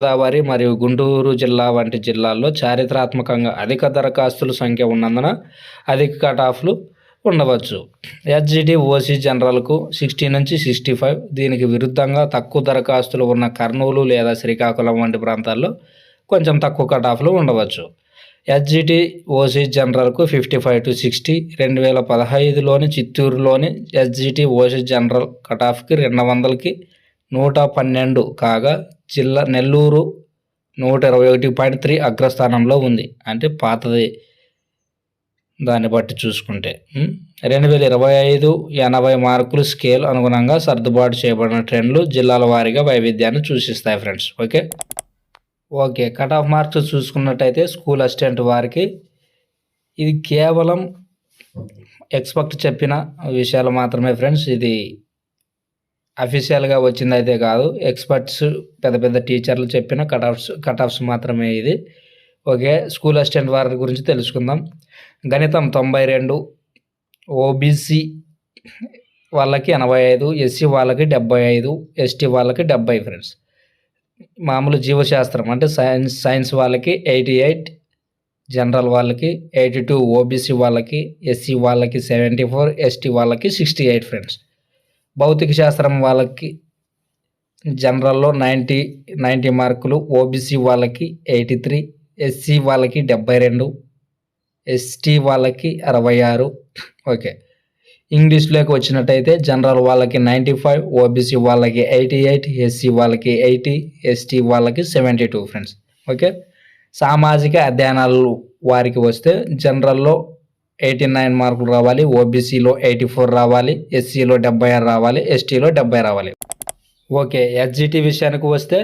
గోదావరి మరియు గుంటూరు జిల్లా వంటి జిల్లాల్లో చారిత్రాత్మకంగా అధిక దరఖాస్తుల సంఖ్య ఉన్నందున అధిక కటాఫ్లు ఉండవచ్చు. ఎస్జిటి ఓసీ జనరల్కు 60 నుంచి 65. దీనికి విరుద్ధంగా తక్కువ దరఖాస్తులు ఉన్న కర్నూలు లేదా శ్రీకాకుళం వంటి ప్రాంతాల్లో కొంచెం తక్కువ కటాఫ్లు ఉండవచ్చు. ఎస్జిటి ఓసీ జనరల్కు 55 to 60. 2015లోని చిత్తూరులోని ఎస్జిటి ఓసీ జనరల్ కటాఫ్కి 200కి 112 కాగా నెల్లూరు 121.3 అగ్రస్థానంలో ఉంది. అంటే పాతది దాన్ని బట్టి చూసుకుంటే 2025 80 మార్కులు స్కేల్ అనుగుణంగా సర్దుబాటు చేయబడిన ట్రెండ్లు జిల్లాల వారీగా వైవిధ్యాన్ని సూచిస్తాయి friends. Okay cut off marks చూసుకున్నట్టయితే స్కూల్ అసిస్టెంట్ వారికి ఇది కేవలం ఎక్స్పెక్ట్ చెప్పిన విషయాలు మాత్రమే ఫ్రెండ్స్. ఇది అఫీషియల్గా వచ్చింది అయితే కాదు. ఎక్స్పర్ట్స్ పెద్ద పెద్ద టీచర్లు చెప్పిన కట్ ఆఫ్స్ మాత్రమే ఇది. ఓకే స్కూల్ అసిస్టెంట్ వారి గురించి తెలుసుకుందాం. గణితం 92, ఓబీసీ వాళ్ళకి 85, ఎస్సీ వాళ్ళకి 75, ఎస్టీ వాళ్ళకి 70 ఫ్రెండ్స్. మామూలు జీవశాస్త్రం అంటే సైన్స్ వాళ్ళకి 88, జనరల్ వాళ్ళకి 82, ఓబీసీ వాళ్ళకి, ఎస్సీ వాళ్ళకి 74, ఎస్టీ వాళ్ళకి 68 ఫ్రెండ్స్. భౌతిక శాస్త్రం వాళ్ళకి జనరల్లో 90 మార్కులు, ఓబీసీ వాళ్ళకి 83, ఎస్సీ వాళ్ళకి 72, ఎస్టీ వాళ్ళకి 66. ఓకే ఇంగ్లీష్లోకి వచ్చినట్టయితే జనరల్ వాళ్ళకి 95, ఓబీసీ వాళ్ళకి 88, ఎస్సీ వాళ్ళకి 80, ఎస్టీ వాళ్ళకి 72 ఫ్రెండ్స్. ఓకే సామాజిక అధ్యయనాలు వారికి వస్తే జనరల్లో 89 మార్కులు రావాలి, ఓబీసీలో 84 రావాలి, ఎస్సీలో 76 రావాలి, ఎస్టీలో 70 రావాలి. ఓకే ఎస్జిటి విషయానికి వస్తే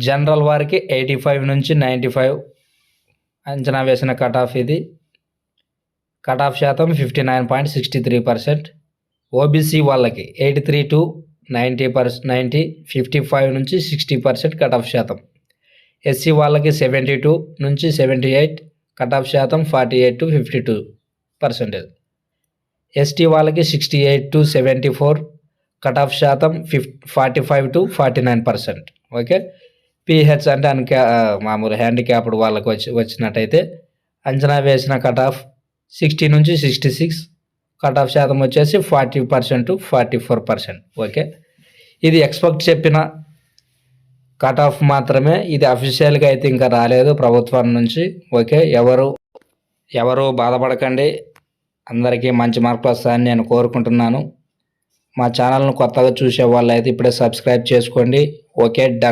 జనరల్ వారికి 85 నుంచి 95 అంచనా వేసిన కట్ ఆఫ్. ఇది కట్ ఆఫ్ శాతం 59.63%. ఓబీసీ వాళ్ళకి 83 to 90, 55 నుంచి 60% కట్ ఆఫ్ శాతం. ఎస్సీ వాళ్ళకి 72 నుంచి 78, కట్ ఆఫ్ శాతం 48 to 52%. ఎస్టీ వాళ్ళకి 68 to 74, కట్ ఆఫ్ శాతం 45 to 49%. ఓకే పిహెచ్ అంటే మామూలు హ్యాండిక్యాప్డ్ వాళ్ళకి వచ్చినట్టయితే అంచనా వేసిన కట్ ఆఫ్ 60 నుంచి 66, కట్ ఆఫ్ శాతం వచ్చేసి 40% to 44%. ఓకే ఇది ఎక్స్పెక్ట్ చెప్పిన కట్ ఆఫ్ మాత్రమే. ఇది అఫీషియల్గా అయితే ఇంకా రాలేదు ప్రభుత్వం నుంచి. ఓకే ఎవరు బాధపడకండి, అందరికీ మంచి మార్కులు వస్తాయని నేను కోరుకుంటున్నాను. మా ఛానల్ను కొత్తగా చూసే వాళ్ళు అయితే ఇప్పుడే సబ్స్క్రైబ్ చేసుకోండి. Okay done.